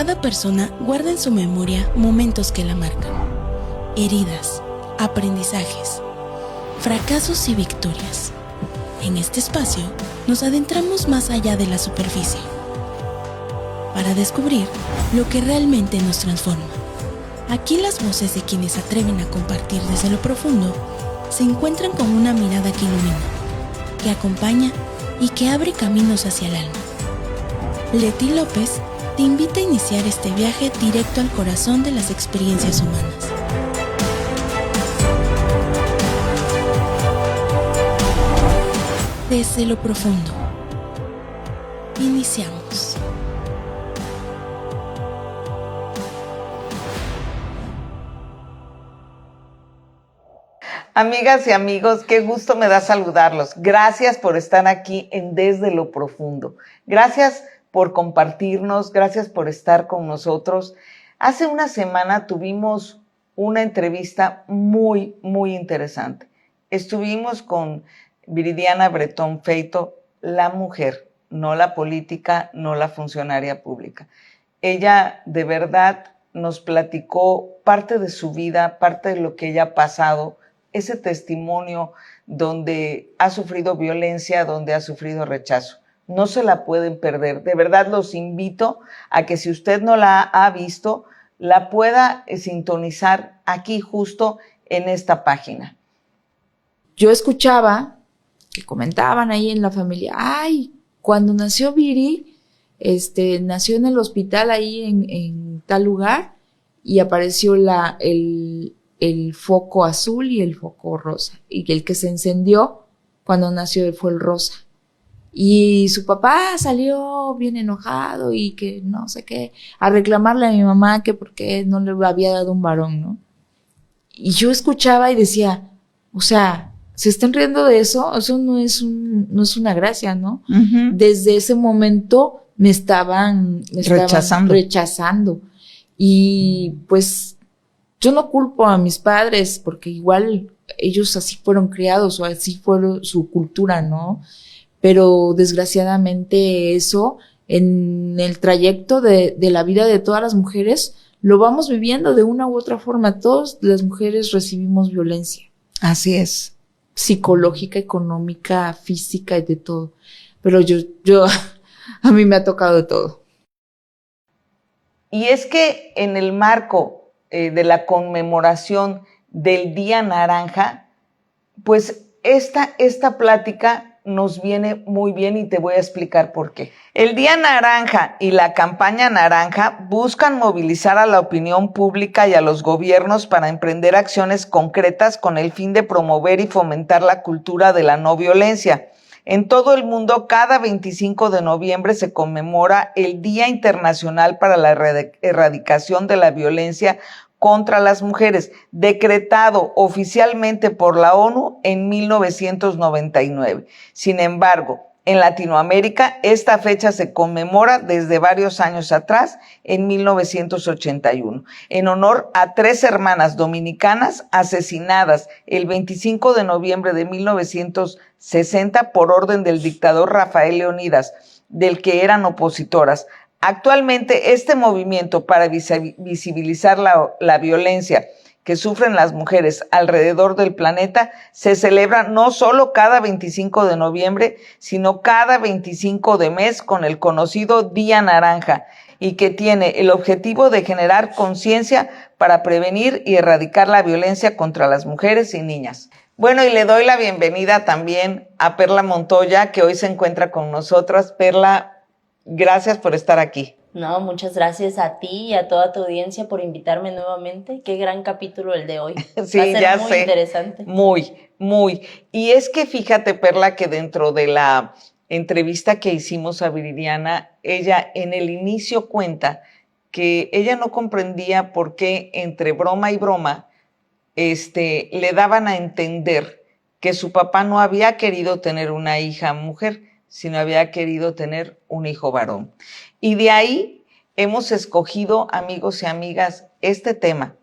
Cada persona guarda en su memoria momentos que la marcan. Heridas, aprendizajes, fracasos y victorias. En este espacio nos adentramos más allá de la superficie para descubrir lo que realmente nos transforma. Aquí las voces de quienes se atreven a compartir desde lo profundo se encuentran con una mirada que ilumina, que acompaña y que abre caminos hacia el alma. Leti López te invita a iniciar este viaje directo al corazón de las experiencias humanas. Desde lo profundo. Iniciamos. Amigas y amigos, qué gusto me da saludarlos. Gracias por estar aquí en Desde lo Profundo. Gracias por compartirnos, gracias por estar con nosotros. Hace una semana tuvimos una entrevista muy interesante. Estuvimos con Viridiana Bretón Feito, la mujer, no la política, no la funcionaria pública. Ella de verdad nos platicó parte de su vida, parte de lo que ella ha pasado, ese testimonio donde ha sufrido violencia, donde ha sufrido rechazo. No se la pueden perder. De verdad los invito a que si usted no la ha visto, la pueda sintonizar aquí justo en esta página. Yo escuchaba que comentaban ahí en la familia, ay, cuando nació Viri, nació en el hospital ahí en tal lugar y apareció el foco azul y el foco rosa, y que el que se encendió cuando nació fue el rosa. Y su papá salió bien enojado y que no sé qué, a reclamarle a mi mamá que por qué no le había dado un varón, ¿no? Y yo escuchaba y decía, o sea, ¿se están riendo de eso? Eso no es una gracia, ¿no? Uh-huh. Desde ese momento me estaban rechazando. Y pues yo no culpo a mis padres porque igual ellos así fueron criados o así fue su cultura, ¿no? Pero desgraciadamente eso en el trayecto de la vida de todas las mujeres lo vamos viviendo de una u otra forma. Todas las mujeres recibimos violencia. Así es. Psicológica, económica, física y de todo. Pero yo a mí me ha tocado de todo. Y es que en el marco de la conmemoración del Día Naranja, pues esta plática nos viene muy bien y te voy a explicar por qué. El Día Naranja y la campaña Naranja buscan movilizar a la opinión pública y a los gobiernos para emprender acciones concretas con el fin de promover y fomentar la cultura de la no violencia. En todo el mundo, cada 25 de noviembre se conmemora el Día Internacional para la Erradicación de la Violencia contra las Mujeres, decretado oficialmente por la ONU en 1999. Sin embargo, en Latinoamérica, esta fecha se conmemora desde varios años atrás, en 1981, en honor a 3 hermanas dominicanas asesinadas el 25 de noviembre de 1960 por orden del dictador Rafael Leónidas, del que eran opositoras. Actualmente, este movimiento para visibilizar la violencia que sufren las mujeres alrededor del planeta se celebra no solo cada 25 de noviembre, sino cada 25 de mes con el conocido Día Naranja, y que tiene el objetivo de generar conciencia para prevenir y erradicar la violencia contra las mujeres y niñas. Bueno, y le doy la bienvenida también a Perla Montoya, que hoy se encuentra con nosotras. Perla, gracias por estar aquí. No, muchas gracias a ti y a toda tu audiencia por invitarme nuevamente. Qué gran capítulo el de hoy. Sí, va a ser ya muy sé. Interesante. Muy. Y es que fíjate, Perla, que dentro de la entrevista que hicimos a Viridiana, ella en el inicio cuenta que ella no comprendía por qué entre broma y broma le daban a entender que su papá no había querido tener una hija mujer, sino había querido tener un hijo varón. Y de ahí hemos escogido, amigos y amigas, este tema.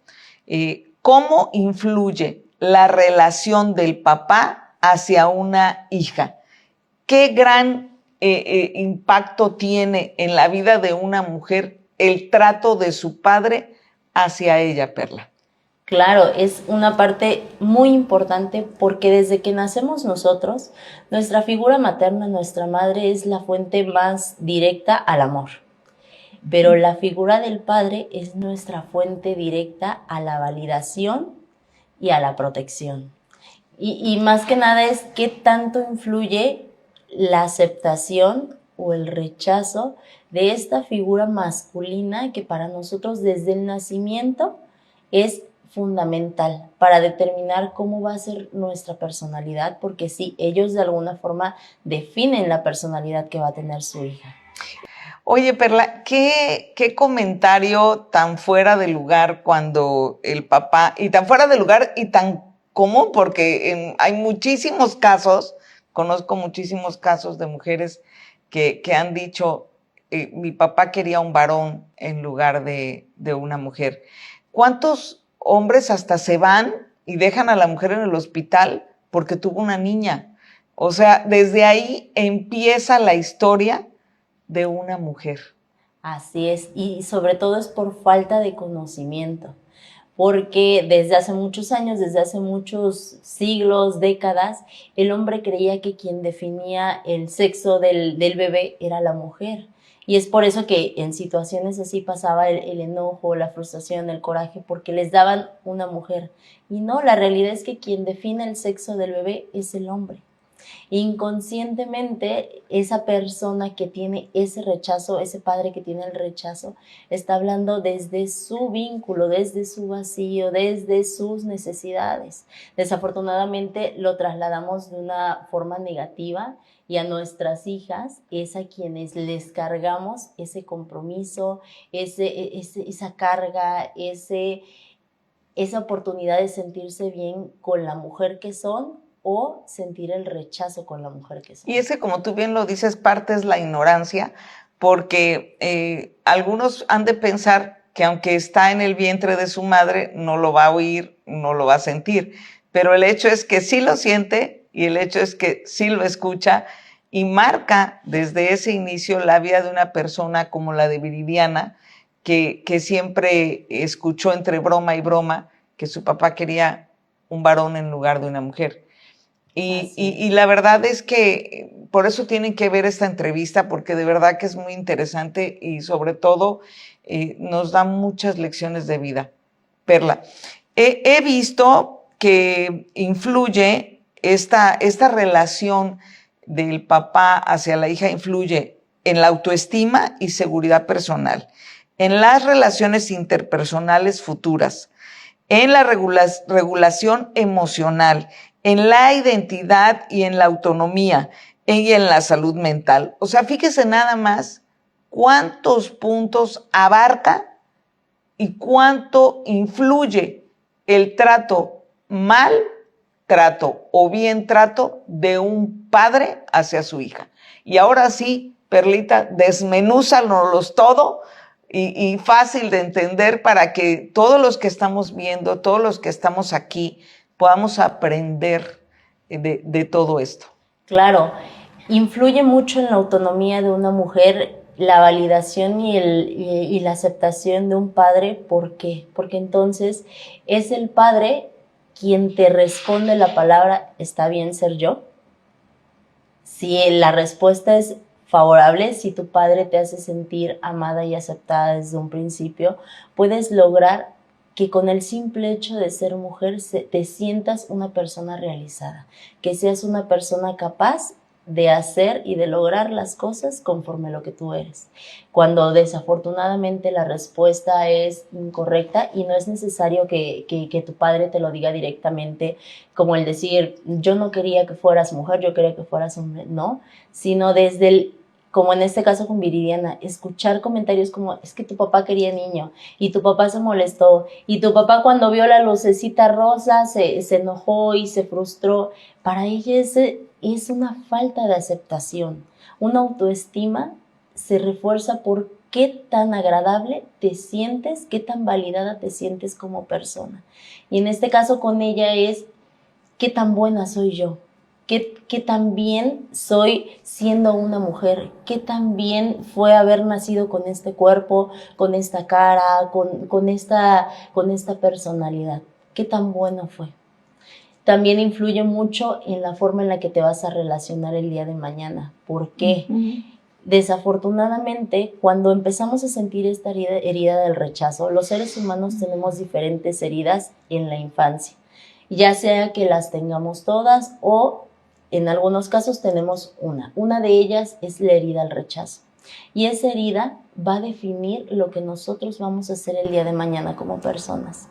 ¿Cómo influye la relación del papá hacia una hija? ¿Qué gran impacto tiene en la vida de una mujer el trato de su padre hacia ella, Perla. Claro, es una parte muy importante porque desde que nacemos nosotros, nuestra figura materna, nuestra madre, es la fuente más directa al amor. Pero la figura del padre es nuestra fuente directa a la validación y a la protección. Y más que nada es qué tanto influye la aceptación o el rechazo de esta figura masculina que para nosotros desde el nacimiento es fundamental para determinar cómo va a ser nuestra personalidad, porque sí, ellos de alguna forma definen la personalidad que va a tener su hija. Oye, Perla, ¿qué comentario tan fuera de lugar cuando el papá, y tan fuera de lugar y tan común, porque hay muchísimos casos, conozco muchísimos casos de mujeres que han dicho, mi papá quería un varón en lugar de una mujer. ¿Cuántos hombres hasta se van y dejan a la mujer en el hospital porque tuvo una niña? O sea, desde ahí empieza la historia de una mujer. Así es, y sobre todo es por falta de conocimiento, porque desde hace muchos años, desde hace muchos siglos, décadas, el hombre creía que quien definía el sexo del bebé era la mujer. Y es por eso que en situaciones así pasaba el enojo, la frustración, el coraje, porque les daban una mujer. Y no, la realidad es que quien define el sexo del bebé es el hombre. Inconscientemente, esa persona que tiene ese rechazo, ese padre que tiene el rechazo, está hablando desde su vínculo, desde su vacío, desde sus necesidades. Desafortunadamente lo trasladamos de una forma negativa y a nuestras hijas es a quienes les cargamos ese compromiso, esa carga, esa oportunidad de sentirse bien con la mujer que son o sentir el rechazo con la mujer que son. Y ese, como tú bien lo dices, parte es la ignorancia, porque algunos han de pensar que aunque está en el vientre de su madre, no lo va a oír, no lo va a sentir. Pero el hecho es que sí lo siente y el hecho es que sí lo escucha y marca desde ese inicio la vida de una persona como la de Viridiana, que siempre escuchó entre broma y broma que su papá quería un varón en lugar de una mujer. Y la verdad es que por eso tienen que ver esta entrevista, porque de verdad que es muy interesante y sobre todo nos da muchas lecciones de vida. Perla, he visto que influye esta relación del papá hacia la hija, influye en la autoestima y seguridad personal, en las relaciones interpersonales futuras, en la regulación emocional, en la identidad y en la autonomía y en la salud mental. O sea, fíjese nada más cuántos puntos abarca y cuánto influye el mal trato o bien trato de un padre hacia su hija. Y ahora sí, Perlita, desmenúzanos todo y fácil de entender para que todos los que estamos viendo, todos los que estamos aquí, podamos aprender de todo esto. Claro, influye mucho en la autonomía de una mujer la validación y la aceptación de un padre. ¿Por qué? Porque entonces es el padre quien te responde la palabra ¿está bien ser yo? Si la respuesta es favorable, si tu padre te hace sentir amada y aceptada desde un principio, puedes lograr que con el simple hecho de ser mujer te sientas una persona realizada, que seas una persona capaz de hacer y de lograr las cosas conforme lo que tú eres. Cuando desafortunadamente la respuesta es incorrecta y no es necesario que tu padre te lo diga directamente, como el decir, yo no quería que fueras mujer, yo quería que fueras hombre, no, sino desde como en este caso con Viridiana, escuchar comentarios como, es que tu papá quería niño, y tu papá se molestó, y tu papá cuando vio la lucecita rosa se enojó y se frustró. Para ella es una falta de aceptación. Una autoestima se refuerza por qué tan agradable te sientes, qué tan validada te sientes como persona. Y en este caso con ella es, qué tan buena soy yo. ¿Qué tan bien soy siendo una mujer? ¿Qué tan bien fue haber nacido con este cuerpo, con esta cara, con esta personalidad? ¿Qué tan bueno fue? También influye mucho en la forma en la que te vas a relacionar el día de mañana. ¿Por qué? Desafortunadamente, cuando empezamos a sentir esta herida del rechazo, los seres humanos tenemos diferentes heridas en la infancia, ya sea que las tengamos todas o en algunos casos tenemos una. Una de ellas es la herida al rechazo. Y esa herida va a definir lo que nosotros vamos a hacer el día de mañana como personas.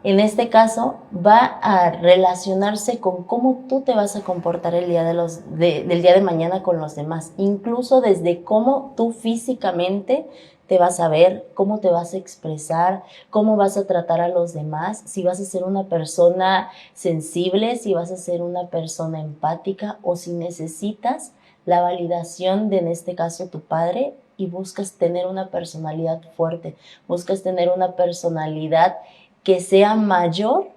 En este caso, va a relacionarse con cómo tú te vas a comportar el día del día de mañana con los demás. Incluso desde cómo tú físicamente te vas a ver, cómo te vas a expresar, cómo vas a tratar a los demás, si vas a ser una persona sensible, si vas a ser una persona empática o si necesitas la validación de, en este caso, tu padre y buscas tener una personalidad fuerte, buscas tener una personalidad que sea mayor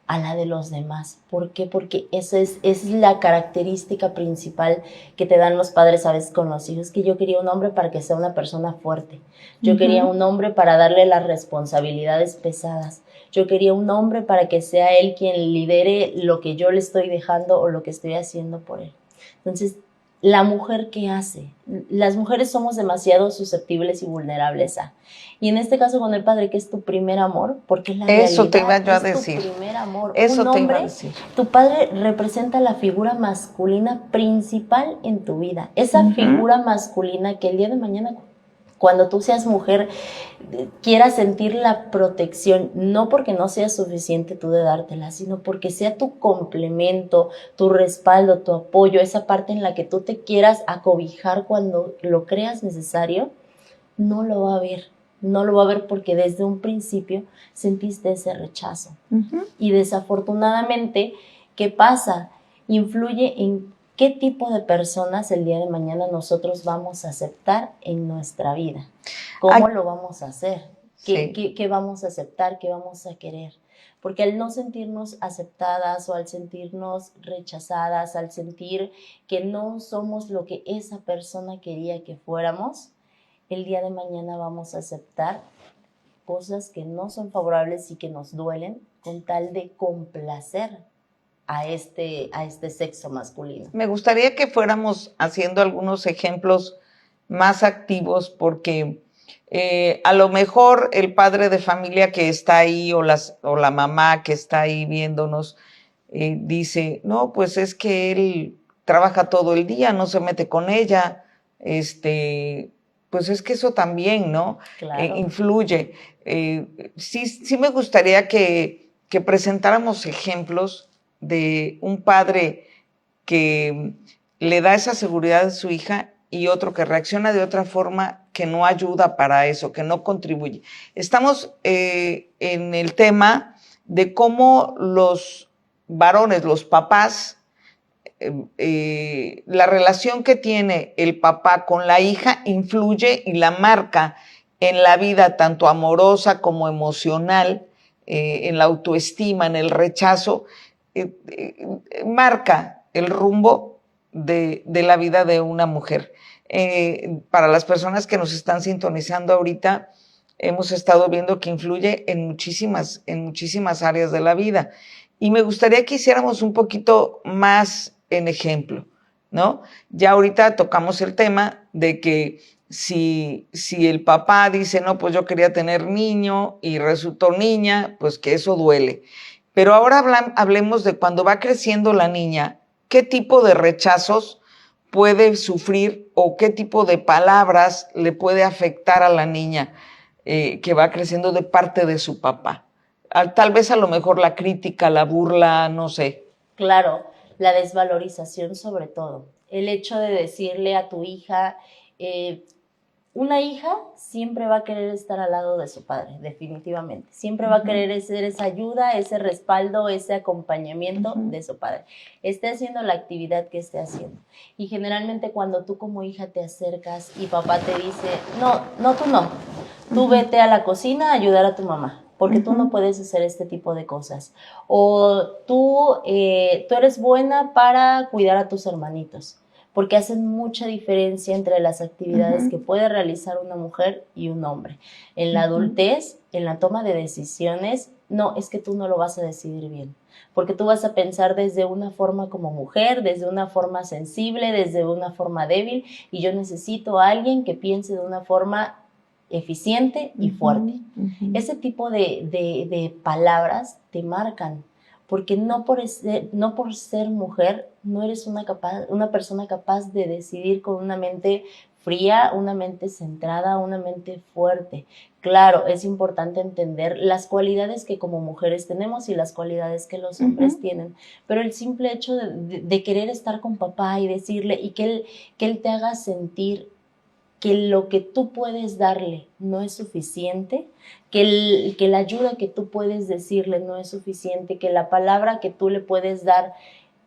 a la de los demás. ¿Por qué? Porque esa es la característica principal que te dan los padres a veces con los hijos, que yo quería un hombre para que sea una persona fuerte. Yo quería un hombre para darle las responsabilidades pesadas. Yo quería un hombre para que sea él quien lidere lo que yo le estoy dejando o lo que estoy haciendo por él. Entonces, la mujer, ¿qué hace? Las mujeres somos demasiado susceptibles y vulnerables a. Y en este caso con el padre, que es tu primer amor, porque la Eso realidad te iba yo a es decir. tu primer amor. Eso un hombre, te iba a decir. Tu padre representa la figura masculina principal en tu vida. Esa figura masculina que el día de mañana, cuando tú seas mujer, quieras sentir la protección, no porque no sea suficiente tú de dártela, sino porque sea tu complemento, tu respaldo, tu apoyo, esa parte en la que tú te quieras acobijar cuando lo creas necesario, no lo va a ver. No lo va a ver porque desde un principio sentiste ese rechazo. Y desafortunadamente, ¿qué pasa? Influye en qué tipo de personas el día de mañana nosotros vamos a aceptar en nuestra vida. ¿Cómo lo vamos a hacer? ¿Qué vamos a aceptar? ¿Qué vamos a querer? Porque al no sentirnos aceptadas o al sentirnos rechazadas, al sentir que no somos lo que esa persona quería que fuéramos, el día de mañana vamos a aceptar cosas que no son favorables y que nos duelen con tal de complacer a este sexo masculino. Me gustaría que fuéramos haciendo algunos ejemplos más activos porque a lo mejor el padre de familia que está ahí o la mamá que está ahí viéndonos dice, no, pues es que él trabaja todo el día, no se mete con ella, pues es que eso también, ¿no? Claro. Influye. Sí me gustaría que presentáramos ejemplos de un padre que le da esa seguridad a su hija y otro que reacciona de otra forma que no ayuda para eso, que no contribuye. Estamos en el tema de cómo los varones, los papás, la relación que tiene el papá con la hija influye y la marca en la vida tanto amorosa como emocional, en la autoestima, en el rechazo, marca el rumbo de la vida de una mujer. Para las personas que nos están sintonizando ahorita, hemos estado viendo que influye en muchísimas áreas de la vida. Y me gustaría que hiciéramos un poquito más en ejemplo, ¿no? Ya ahorita tocamos el tema de que si el papá dice, no, pues yo quería tener niño y resultó niña, pues que eso duele. Pero ahora hablemos de cuando va creciendo la niña, ¿qué tipo de rechazos puede sufrir o qué tipo de palabras le puede afectar a la niña que va creciendo de parte de su papá? Tal vez a lo mejor la crítica, la burla, no sé. Claro, la desvalorización sobre todo. El hecho de decirle a tu hija, una hija siempre va a querer estar al lado de su padre, definitivamente. Siempre va a querer ser esa ayuda, ese respaldo, ese acompañamiento de su padre. Esté haciendo la actividad que esté haciendo. Y generalmente cuando tú como hija te acercas y papá te dice, no, tú no. Tú vete a la cocina a ayudar a tu mamá. porque tú no puedes hacer este tipo de cosas. O tú eres buena para cuidar a tus hermanitos, porque hacen mucha diferencia entre las actividades que puede realizar una mujer y un hombre. En la adultez, en la toma de decisiones, no, es que tú no lo vas a decidir bien, porque tú vas a pensar desde una forma como mujer, desde una forma sensible, desde una forma débil, y yo necesito a alguien que piense de una forma eficiente y fuerte. Ese tipo de palabras te marcan, porque no por ser mujer no eres una persona capaz de decidir con una mente fría, una mente centrada, una mente fuerte. Claro, es importante entender las cualidades que como mujeres tenemos y las cualidades que los hombres tienen, pero el simple hecho de querer estar con papá y decirle, y que él te haga sentir que lo que tú puedes darle no es suficiente, que la ayuda que tú puedes decirle no es suficiente, que la palabra que tú le puedes dar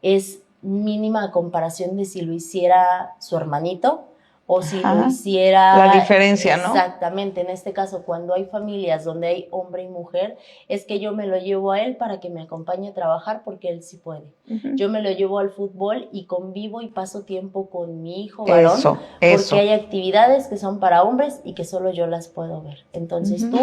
es mínima a comparación de si lo hiciera su hermanito o si lo hiciera... La diferencia, ¿no? Exactamente. En este caso, cuando hay familias donde hay hombre y mujer, es que yo me lo llevo a él para que me acompañe a trabajar porque él sí puede. Yo me lo llevo al fútbol y convivo y paso tiempo con mi hijo varón, porque hay actividades que son para hombres y que solo yo las puedo ver. Entonces tú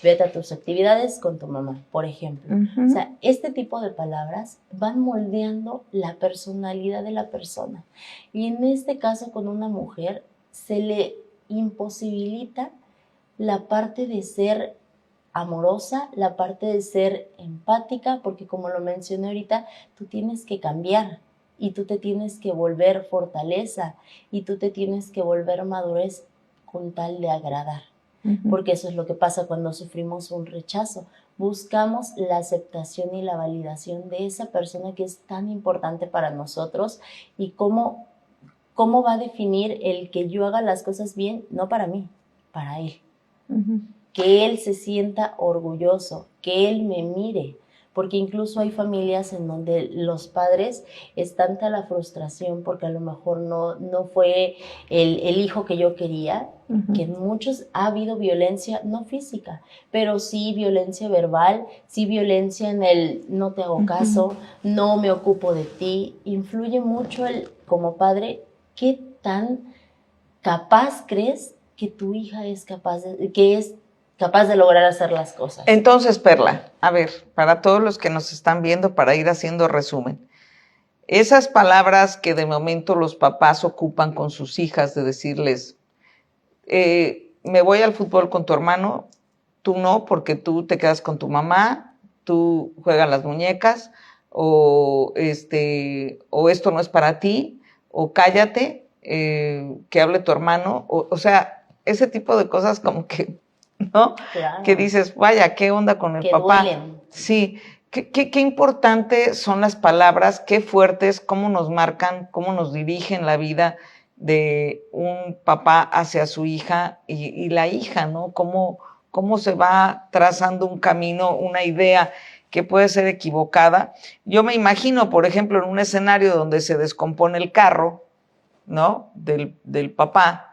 vete a tus actividades con tu mamá, por ejemplo. O sea, este tipo de palabras van moldeando la personalidad de la persona. Y en este caso, con una mujer, se le imposibilita la parte de ser amorosa, la parte de ser empática, porque como lo mencioné ahorita, tú tienes que cambiar y tú te tienes que volver fortaleza y tú te tienes que volver madurez con tal de agradar. Porque eso es lo que pasa cuando sufrimos un rechazo. Buscamos la aceptación y la validación de esa persona que es tan importante para nosotros, y cómo va a definir el que yo haga las cosas bien, no para mí, para él. Que él se sienta orgulloso, que él me mire, porque incluso hay familias en donde los padres es tanta la frustración porque a lo mejor no fue el hijo que yo quería, que en muchos ha habido violencia, no física, pero sí violencia verbal, sí violencia en el no te hago caso, no me ocupo de ti. Influye mucho como padre, qué tan capaz crees que tu hija es capaz de lograr hacer las cosas. Entonces, Perla, a ver, para todos los que nos están viendo, para ir haciendo resumen, esas palabras que de momento los papás ocupan con sus hijas de decirles, me voy al fútbol con tu hermano, tú no, porque tú te quedas con tu mamá, tú juegas las muñecas, o esto no es para ti, o cállate, que hable tu hermano, o sea, ese tipo de cosas como que, ¿no? Claro. Que dices, vaya, ¿qué onda con el papá? Duelen. Sí, qué importantes son las palabras, qué fuertes, cómo nos marcan, cómo nos dirigen la vida de un papá hacia su hija y la hija, ¿no? Cómo se va trazando un camino, una idea que puede ser equivocada. Yo me imagino, por ejemplo, en un escenario donde se descompone el carro, ¿no? Del papá,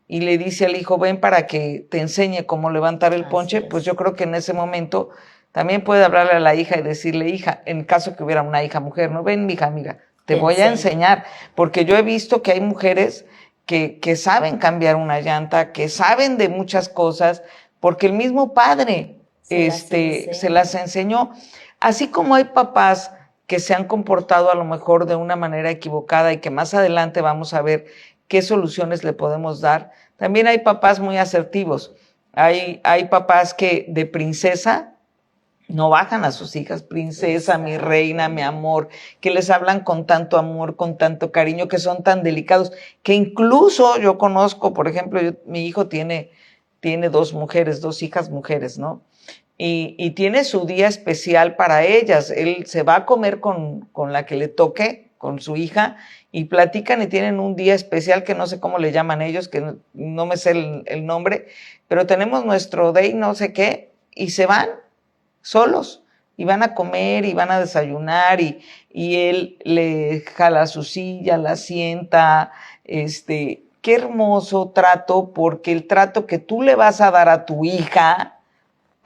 y le dice al hijo, ven para que te enseñe cómo levantar el ponche, pues yo creo que en ese momento también puede hablarle a la hija y decirle, hija, en caso que hubiera una hija mujer, no, ven, hija, amiga, te voy a enseñar, porque yo he visto que hay mujeres que saben cambiar una llanta, que saben de muchas cosas, porque el mismo padre se las enseñó. Así como hay papás que se han comportado a lo mejor de una manera equivocada y que más adelante vamos a ver qué soluciones le podemos dar, también hay papás muy asertivos. Hay papás que de princesa no bajan a sus hijas, princesa, mi reina, mi amor, que les hablan con tanto amor, con tanto cariño, que son tan delicados, que incluso yo conozco, por ejemplo, mi hijo tiene dos hijas mujeres, ¿no? Y tiene su día especial para ellas. Él se va a comer con la que le toque, con su hija, y platican y tienen un día especial que no sé cómo le llaman ellos, que no me sé el nombre, pero tenemos nuestro day no sé qué, y se van solos, y van a comer, y van a desayunar, y él le jala su silla, la sienta, qué hermoso trato, porque el trato que tú le vas a dar a tu hija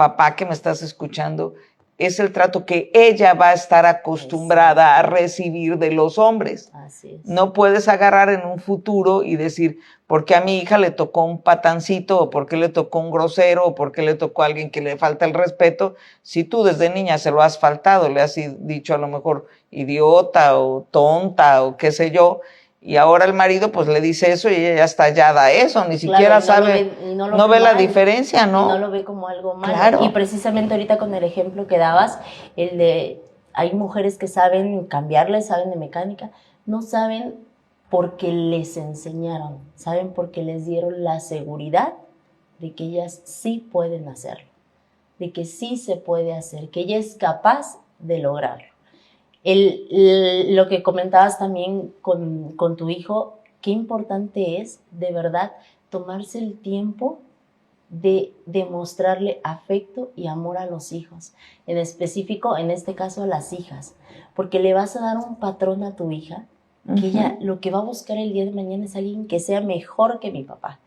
papá que me estás escuchando, es el trato que ella va a estar acostumbrada a recibir de los hombres. Así es. No puedes agarrar en un futuro y decir, ¿por qué a mi hija le tocó un patancito? ¿O por qué le tocó un grosero? ¿O por qué le tocó a alguien que le falta el respeto? Si tú desde niña se lo has faltado, le has dicho a lo mejor idiota o tonta o qué sé yo, y ahora el marido pues le dice eso y ella ya está hallada a eso, ni siquiera sabe, no ve la diferencia, ¿no? No lo ve como algo malo. Claro. Y precisamente ahorita con el ejemplo que dabas, el de hay mujeres que saben cambiarle, saben de mecánica, no saben porque les enseñaron, saben porque les dieron la seguridad de que ellas sí pueden hacerlo, de que sí se puede hacer, que ella es capaz de lograrlo. Lo que comentabas también con tu hijo, qué importante es de verdad tomarse el tiempo de demostrarle afecto y amor a los hijos, en específico, en este caso a las hijas, porque le vas a dar un patrón a tu hija que ella lo que va a buscar el día de mañana es alguien que sea mejor que mi papá.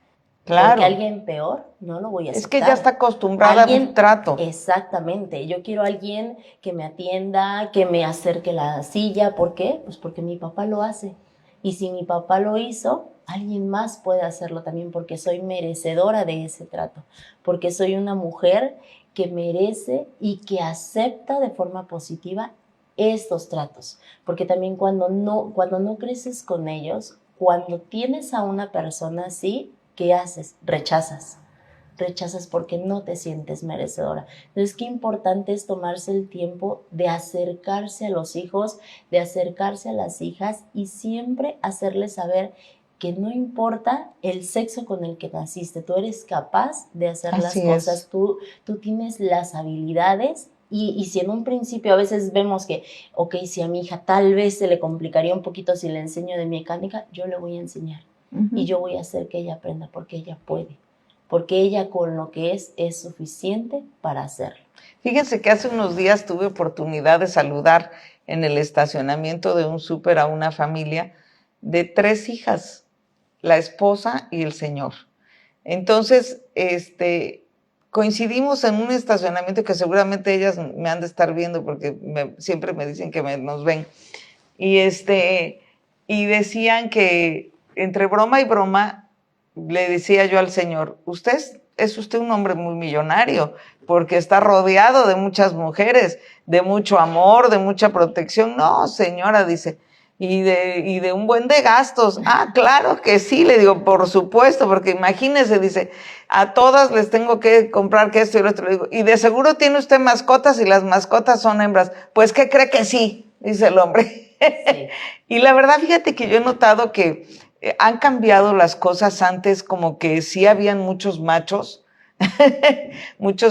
Claro. Porque alguien peor no lo voy a aceptar. Es que ya está acostumbrada a un trato. Exactamente. Yo quiero a alguien que me atienda, que me acerque la silla. ¿Por qué? Pues porque mi papá lo hace. Y si mi papá lo hizo, alguien más puede hacerlo también porque soy merecedora de ese trato. Porque soy una mujer que merece y que acepta de forma positiva estos tratos. Porque también cuando no creces con ellos, cuando tienes a una persona así, ¿qué haces? Rechazas porque no te sientes merecedora. Entonces, qué importante es tomarse el tiempo de acercarse a los hijos, de acercarse a las hijas y siempre hacerles saber que no importa el sexo con el que naciste, tú eres capaz de hacer las cosas, tú tienes las habilidades. Y si en un principio a veces vemos que, ok, si a mi hija tal vez se le complicaría un poquito si le enseño de mecánica, yo le voy a enseñar. Y yo voy a hacer que ella aprenda porque ella puede. Porque ella con lo que es suficiente para hacerlo. Fíjense que hace unos días tuve oportunidad de saludar en el estacionamiento de un súper a una familia de 3 hijas, la esposa y el señor. Entonces, coincidimos en un estacionamiento que seguramente ellas me han de estar viendo porque siempre me dicen que nos ven. Y decían que entre broma y broma le decía yo al señor, es usted un hombre muy millonario porque está rodeado de muchas mujeres, de mucho amor, de mucha protección. No, señora, dice, y de un buen de gastos. Ah, claro que sí, le digo, por supuesto, porque imagínese, dice, a todas les tengo que comprar que esto y lo otro. Le digo, y de seguro tiene usted mascotas y las mascotas son hembras. Pues, ¿qué cree que sí? Dice el hombre. Sí. Y la verdad, fíjate que yo he notado que han cambiado las cosas. Antes como que sí habían muchos machos, mucho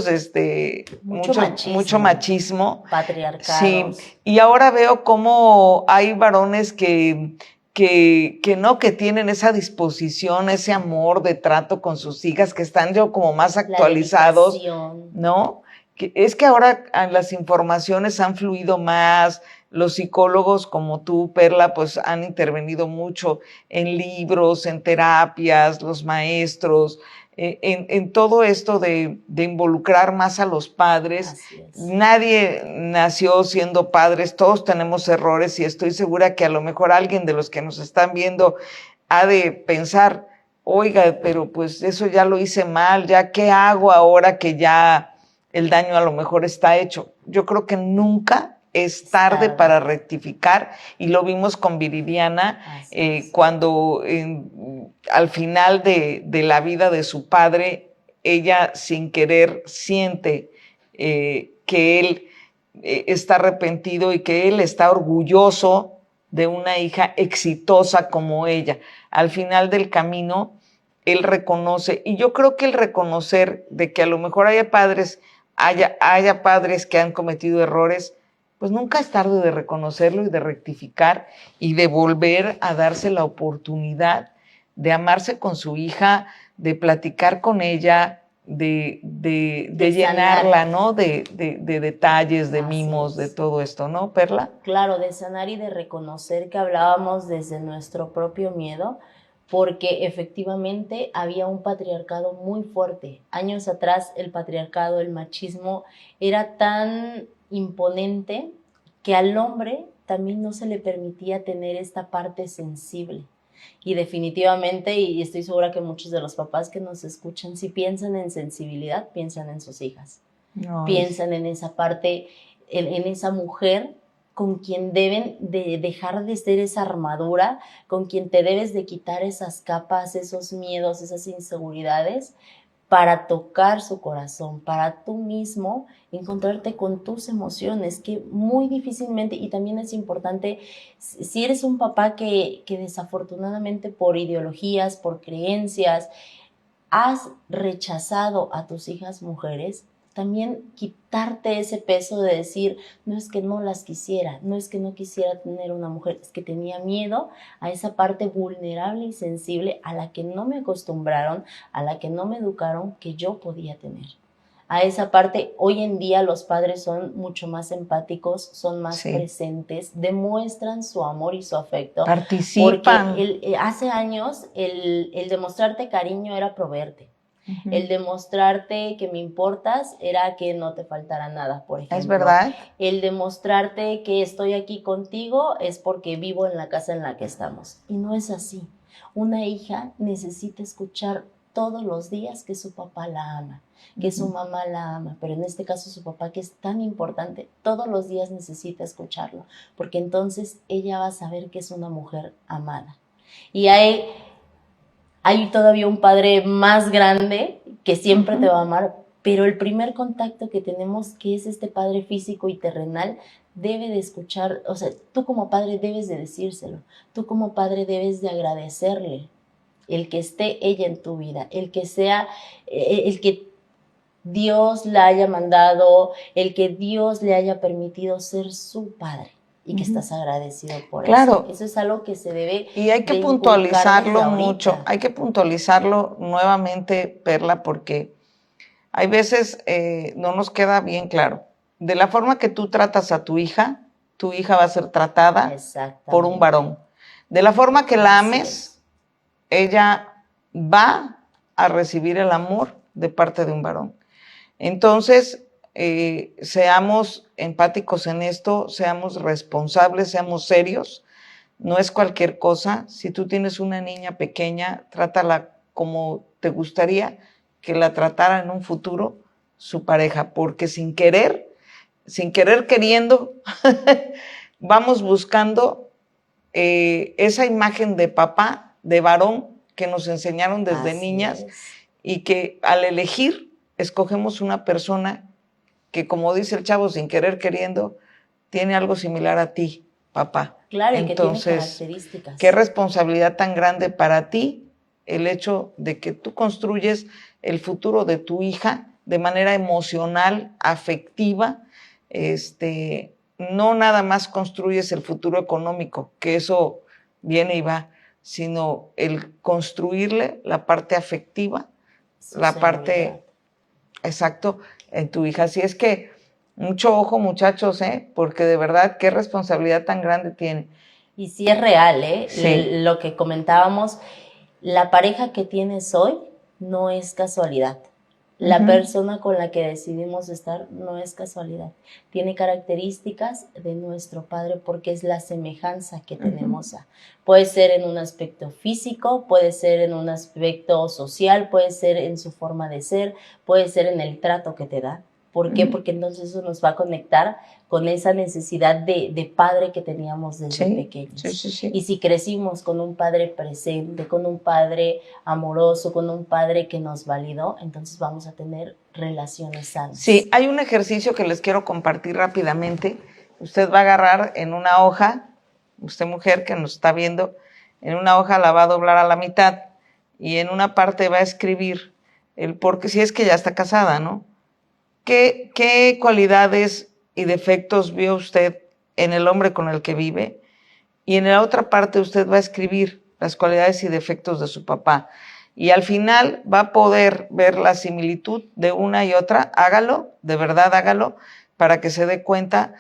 machismo, patriarcados. Sí, y ahora veo cómo hay varones que tienen esa disposición, ese amor de trato con sus hijas, que están como más actualizados, ¿no? Es que ahora las informaciones han fluido más. Los psicólogos como tú, Perla, pues han intervenido mucho en libros, en terapias, los maestros, en todo esto de involucrar más a los padres. Nadie nació siendo padres, todos tenemos errores y estoy segura que a lo mejor alguien de los que nos están viendo ha de pensar, oiga, pero pues eso ya lo hice mal, ya qué hago ahora que ya el daño a lo mejor está hecho. Yo creo que nunca es tarde para rectificar, y lo vimos con Viridiana cuando al final de la vida de su padre, ella sin querer siente que él está arrepentido y que él está orgulloso de una hija exitosa como ella. Al final del camino, él reconoce, y yo creo que el reconocer de que a lo mejor haya padres que han cometido errores, pues nunca es tarde de reconocerlo y de rectificar y de volver a darse la oportunidad de amarse con su hija, de platicar con ella, de llenarla, ¿no? De detalles, de mimos, de todo esto, ¿no, Perla? Claro, de sanar y de reconocer que hablábamos desde nuestro propio miedo, porque efectivamente había un patriarcado muy fuerte. Años atrás el patriarcado, el machismo era tan imponente que al hombre también no se le permitía tener esta parte sensible. Y definitivamente, y estoy segura que muchos de los papás que nos escuchan, si piensan en sensibilidad, piensan en sus hijas. No, piensan en esa parte, en esa mujer con quien deben de dejar de ser esa armadura, con quien te debes de quitar esas capas, esos miedos, esas inseguridades, para tocar su corazón, para tú mismo encontrarte con tus emociones, que muy difícilmente, y también es importante, si eres un papá que desafortunadamente por ideologías, por creencias, has rechazado a tus hijas mujeres, también quitarte ese peso de decir, no es que no las quisiera, no es que no quisiera tener una mujer, es que tenía miedo a esa parte vulnerable y sensible a la que no me acostumbraron, a la que no me educaron, que yo podía tener. A esa parte, hoy en día los padres son mucho más empáticos, son más presentes, demuestran su amor y su afecto. Participan. Porque hace años el demostrarte cariño era proveerte. El demostrarte que me importas era que no te faltara nada, por ejemplo. Es verdad. El demostrarte que estoy aquí contigo es porque vivo en la casa en la que estamos. Y no es así. Una hija necesita escuchar todos los días que su papá la ama, que su mamá la ama, pero en este caso su papá, que es tan importante, todos los días necesita escucharlo, porque entonces ella va a saber que es una mujer amada. Y hay todavía un padre más grande que siempre te va a amar, pero el primer contacto que tenemos, que es este padre físico y terrenal, debe de escuchar, o sea, tú como padre debes de decírselo, tú como padre debes de agradecerle el que esté ella en tu vida, el que sea, el que Dios la haya mandado, el que Dios le haya permitido ser su padre. Y que estás agradecido por eso. Eso es algo que se debe. Y hay que puntualizarlo mucho. Hay que puntualizarlo nuevamente, Perla, porque hay veces no nos queda bien claro. De la forma que tú tratas a tu hija va a ser tratada por un varón. De la forma que la ames, ella va a recibir el amor de parte de un varón. Entonces, seamos empáticos en esto, seamos responsables, seamos serios, no es cualquier cosa. Si tú tienes una niña pequeña, trátala como te gustaría que la tratara en un futuro su pareja, porque sin querer queriendo, vamos buscando esa imagen de papá, de varón, que nos enseñaron desde niñas, y que al elegir escogemos una persona que, como dice el chavo, sin querer queriendo, tiene algo similar a ti, papá. Claro, entonces, que tiene características. Qué responsabilidad tan grande para ti el hecho de que tú construyes el futuro de tu hija de manera emocional, afectiva. No nada más construyes el futuro económico, que eso viene y va, sino el construirle la parte afectiva, la parte, exacto, en tu hija. Así es que mucho ojo, muchachos, porque de verdad qué responsabilidad tan grande tiene. Y sí es real, lo que comentábamos, la pareja que tienes hoy no es casualidad. La persona con la que decidimos estar no es casualidad. Tiene características de nuestro padre porque es la semejanza que tenemos. Puede ser en un aspecto físico, puede ser en un aspecto social, puede ser en su forma de ser, puede ser en el trato que te da. ¿Por qué? Porque entonces eso nos va a conectar con esa necesidad de padre que teníamos desde pequeños. Sí. Y si crecimos con un padre presente, con un padre amoroso, con un padre que nos validó, entonces vamos a tener relaciones sanas. Sí, hay un ejercicio que les quiero compartir rápidamente. Usted va a agarrar en una hoja, usted mujer que nos está viendo, en una hoja la va a doblar a la mitad y en una parte va a escribir el por qué, si es que ya está casada, ¿no? ¿Qué cualidades y defectos vio usted en el hombre con el que vive? Y en la otra parte usted va a escribir las cualidades y defectos de su papá. Y al final va a poder ver la similitud de una y otra. Hágalo, de verdad hágalo, para que se dé cuenta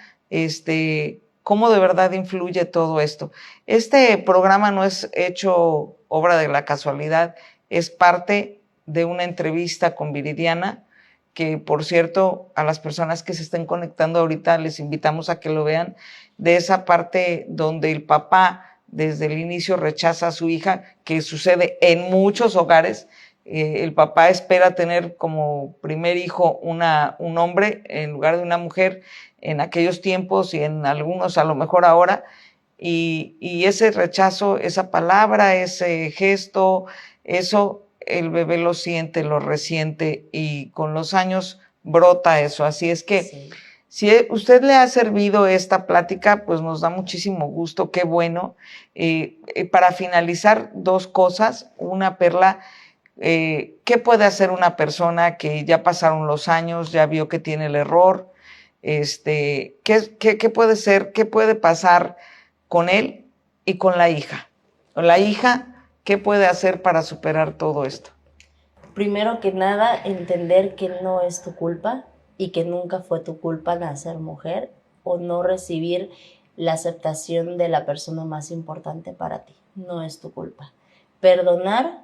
cómo de verdad influye todo esto. Este programa no es hecho obra de la casualidad, es parte de una entrevista con Viridiana, que por cierto, a las personas que se estén conectando ahorita les invitamos a que lo vean, de esa parte donde el papá desde el inicio rechaza a su hija, que sucede en muchos hogares. El papá espera tener como primer hijo un hombre en lugar de una mujer en aquellos tiempos y en algunos a lo mejor ahora, y ese rechazo, esa palabra, ese gesto, eso el bebé lo siente, lo resiente y con los años brota eso. Así es que Sí. si usted le ha servido esta plática, pues nos da muchísimo gusto, qué bueno. Para finalizar, 2 cosas. Una, Perla, ¿qué puede hacer una persona que ya pasaron los años, ya vio que tiene el error? ¿Qué puede ser, qué puede pasar con él y con la hija? O la hija, ¿qué puede hacer para superar todo esto? Primero que nada, entender que no es tu culpa y que nunca fue tu culpa nacer mujer o no recibir la aceptación de la persona más importante para ti. No es tu culpa. Perdonar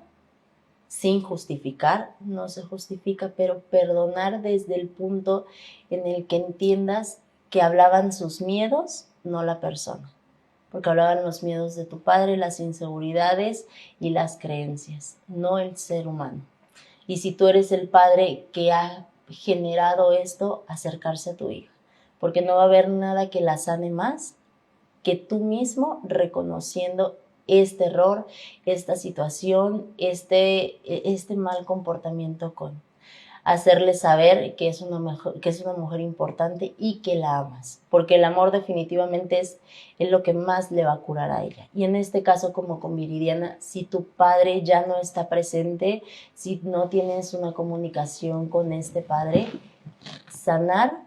sin justificar, no se justifica, pero perdonar desde el punto en el que entiendas que hablaban sus miedos, no la persona. Porque hablaban los miedos de tu padre, las inseguridades y las creencias, no el ser humano. Y si tú eres el padre que ha generado esto, acercarse a tu hija, porque no va a haber nada que la sane más que tú mismo reconociendo este error, esta situación, este mal comportamiento con hacerle saber que es una mujer importante y que la amas, porque el amor definitivamente es lo que más le va a curar a ella. Y en este caso, como con Viridiana, si tu padre ya no está presente, si no tienes una comunicación con este padre, sanar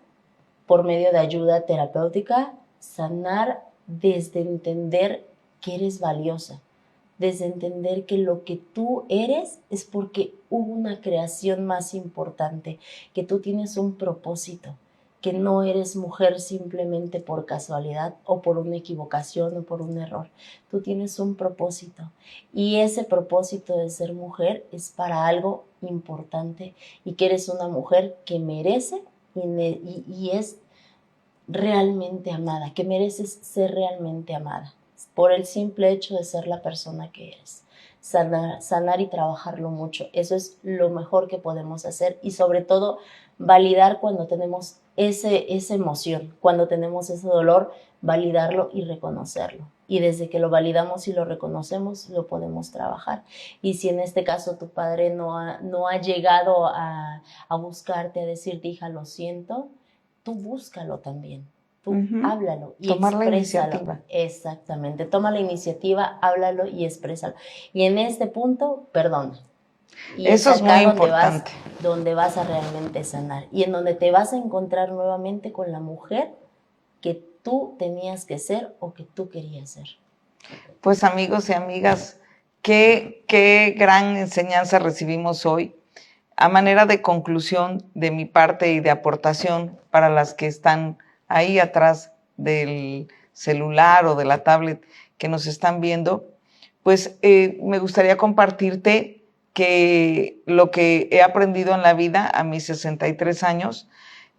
por medio de ayuda terapéutica, sanar desde entender que eres valiosa, desde entender que lo que tú eres es porque hubo una creación más importante, que tú tienes un propósito, que no eres mujer simplemente por casualidad o por una equivocación o por un error. Tú tienes un propósito y ese propósito de ser mujer es para algo importante y que eres una mujer que merece y es realmente amada, que mereces ser realmente amada por el simple hecho de ser la persona que eres. Sanar y trabajarlo mucho, eso es lo mejor que podemos hacer y sobre todo validar cuando tenemos esa emoción, cuando tenemos ese dolor, validarlo y reconocerlo. Y desde que lo validamos y lo reconocemos, lo podemos trabajar. Y si en este caso tu padre no ha llegado a buscarte, a decirte, hija, lo siento, tú búscalo también. Tú háblalo y tomar la exprésalo. iniciativa. Exactamente, toma la iniciativa, háblalo y exprésalo. Y en este punto, perdona. Y eso es muy importante. Donde vas a realmente sanar y en donde te vas a encontrar nuevamente con la mujer que tú tenías que ser o que tú querías ser. Pues amigos y amigas, qué gran enseñanza recibimos hoy. A manera de conclusión de mi parte y de aportación para las que están ahí atrás del celular o de la tablet que nos están viendo, pues me gustaría compartirte que lo que he aprendido en la vida a mis 63 años,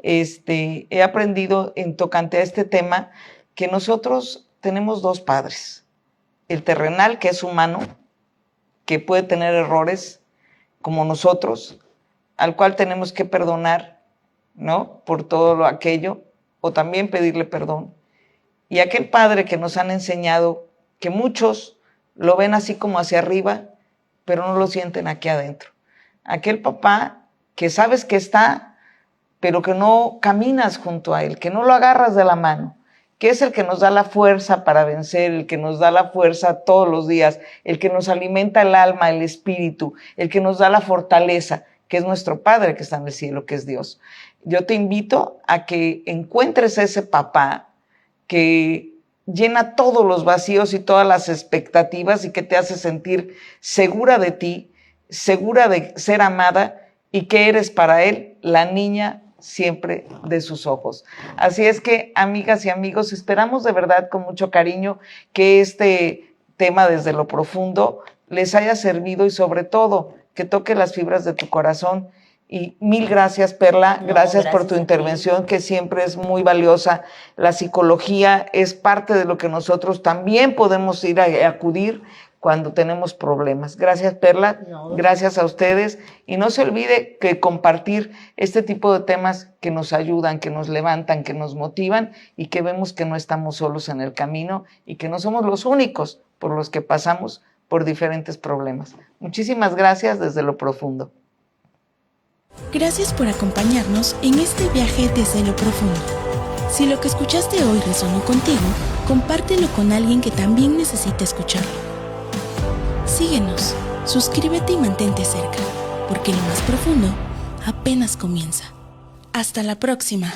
he aprendido en tocante a este tema que nosotros tenemos 2 padres. El terrenal, que es humano, que puede tener errores como nosotros, al cual tenemos que perdonar, ¿no? Por todo aquello, o también pedirle perdón. Y aquel padre que nos han enseñado, que muchos lo ven así como hacia arriba, pero no lo sienten aquí adentro. Aquel papá que sabes que está, pero que no caminas junto a él, que no lo agarras de la mano, que es el que nos da la fuerza para vencer, el que nos da la fuerza todos los días, el que nos alimenta el alma, el espíritu, el que nos da la fortaleza, que es nuestro Padre que está en el cielo, que es Dios. Yo te invito a que encuentres a ese papá que llena todos los vacíos y todas las expectativas y que te hace sentir segura de ti, segura de ser amada y que eres para él la niña siempre de sus ojos. Así es que, amigas y amigos, esperamos de verdad con mucho cariño que este tema desde lo profundo les haya servido y sobre todo que toque las fibras de tu corazón. Y mil gracias, Perla, gracias por tu intervención, que siempre es muy valiosa. La psicología es parte de lo que nosotros también podemos ir a acudir cuando tenemos problemas. Gracias, Perla, gracias a ustedes. Y no se olvide que compartir este tipo de temas que nos ayudan, que nos levantan, que nos motivan y que vemos que no estamos solos en el camino y que no somos los únicos por los que pasamos por diferentes problemas. Muchísimas gracias desde lo profundo. Gracias por acompañarnos en este viaje desde lo profundo. Si lo que escuchaste hoy resonó contigo, compártelo con alguien que también necesite escucharlo. Síguenos, suscríbete y mantente cerca, porque lo más profundo apenas comienza. Hasta la próxima.